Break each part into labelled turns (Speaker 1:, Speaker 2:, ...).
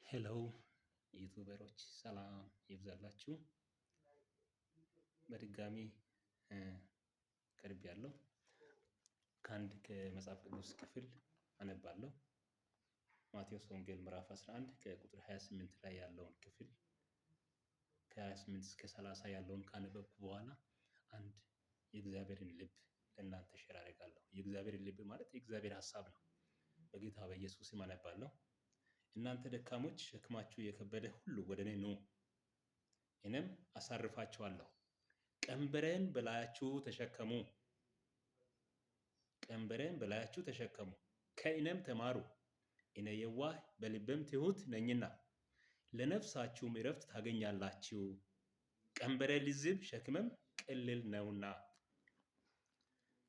Speaker 1: ሄሎ ዩቱበሮች ሰላም ይብዛላችሁ። በድጋሚ ቀርቤያለሁ። ከአንድ ከመጽሐፍ ቅዱስ ክፍል አነባለሁ። ማቴዎስ ወንጌል ምዕራፍ 11 ከቁጥር 28 ላይ ያለውን ክፍል ከ28 እስከ 30 ያለውን ካነበብኩ በኋላ አንድ የእግዚአብሔርን ልብ ለእናንተ ሼር አደርጋለሁ። የእግዚአብሔርን ልብ ማለት የእግዚአብሔር ሀሳብ ነው። በጌታ በኢየሱስ ስም አነባለሁ። እናንተ ደካሞች ሸክማችሁ የከበደ ሁሉ ወደ እኔ ኑ፣ እኔም አሳርፋችኋለሁ። ቀንበሬን በላያችሁ ተሸከሙ፣ ቀንበሬን በላያችሁ ተሸከሙ፣ ከእኔም ተማሩ፣ እኔ የዋህ በልቤም ትሑት ነኝና ለነፍሳችሁም ዕረፍት ታገኛላችሁ። ቀንበሬ ልዝብ ሸክምም ቅልል ነውና።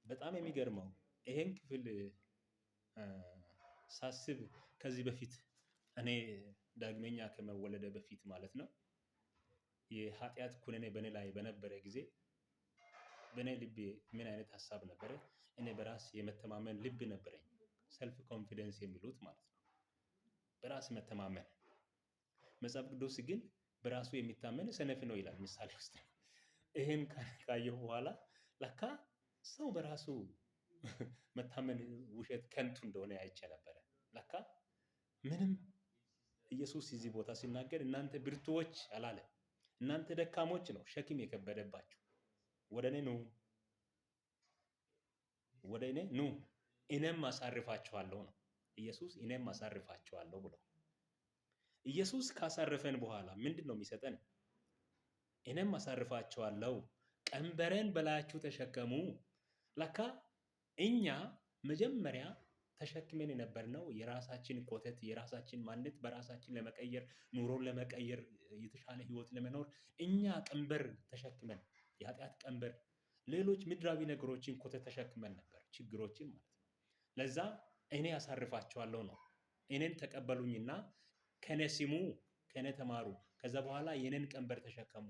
Speaker 1: በጣም የሚገርመው ይሄን ክፍል ሳስብ ከዚህ በፊት እኔ ዳግመኛ ከመወለደ በፊት ማለት ነው የኃጢአት ኩነኔ በእኔ ላይ በነበረ ጊዜ በእኔ ልቤ ምን አይነት ሀሳብ ነበረ? እኔ በራስ የመተማመን ልብ ነበረኝ። ሰልፍ ኮንፊደንስ የሚሉት ማለት ነው። በራስ መተማመን። መጽሐፍ ቅዱስ ግን በራሱ የሚታመን ሰነፍ ነው ይላል ምሳሌ ውስጥ። ይሄን ካየሁ በኋላ ለካ ሰው በራሱ መታመን ውሸት ከንቱ እንደሆነ አይቼ ነበረ። ለካ ምንም ኢየሱስ እዚህ ቦታ ሲናገር እናንተ ብርቱዎች አላለም። እናንተ ደካሞች ነው ሸክም የከበደባችሁ ወደ እኔ ኑ፣ ወደ እኔ ኑ እኔም አሳርፋችኋለሁ ነው። ኢየሱስ እኔም አሳርፋችኋለሁ ብሎ ኢየሱስ ካሳረፈን በኋላ ምንድን ነው የሚሰጠን? እኔም አሳርፋችኋለሁ፣ ቀንበሬን በላያችሁ ተሸከሙ። ለካ እኛ መጀመሪያ ተሸክመን የነበርነው የራሳችን ኮተት፣ የራሳችን ማንነት በራሳችን ለመቀየር፣ ኑሮን ለመቀየር፣ የተሻለ ህይወት ለመኖር እኛ ቀንበር ተሸክመን የኃጢአት ቀንበር፣ ሌሎች ምድራዊ ነገሮችን ኮተት ተሸክመን ነበር፣ ችግሮችን ማለት ነው። ለዛ እኔ ያሳርፋቸዋለሁ ነው። እኔን ተቀበሉኝና ከኔ ስሙ፣ ከኔ ተማሩ፣ ከዛ በኋላ የኔን ቀንበር ተሸከሙ።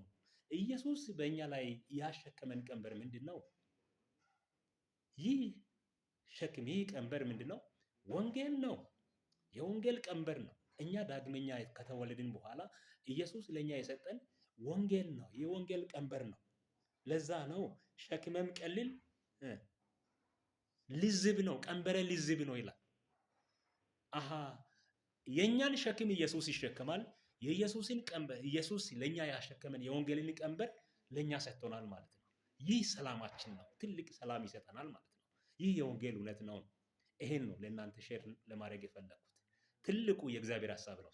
Speaker 1: ኢየሱስ በእኛ ላይ ያሸከመን ቀንበር ምንድን ነው? ይህ ሸክም፣ ይህ ቀንበር ምንድን ነው? ወንጌል ነው። የወንጌል ቀንበር ነው። እኛ ዳግመኛ ከተወለድን በኋላ ኢየሱስ ለእኛ የሰጠን ወንጌል ነው። የወንጌል ቀንበር ነው። ለዛ ነው ሸክመም ቀልል ልዝብ ነው፣ ቀንበረ ልዝብ ነው ይላል። አሃ የእኛን ሸክም ኢየሱስ ይሸከማል። የኢየሱስን ቀንበር ኢየሱስ ለእኛ ያሸከመን የወንጌልን ቀንበር ለእኛ ሰጥቶናል ማለት ነው። ይህ ሰላማችን ነው። ትልቅ ሰላም ይሰጠናል ማለት ነው። ይህ የወንጌል እውነት ነው። ይሄን ነው ለእናንተ ሼር ለማድረግ የፈለኩት። ትልቁ የእግዚአብሔር ሀሳብ ነው።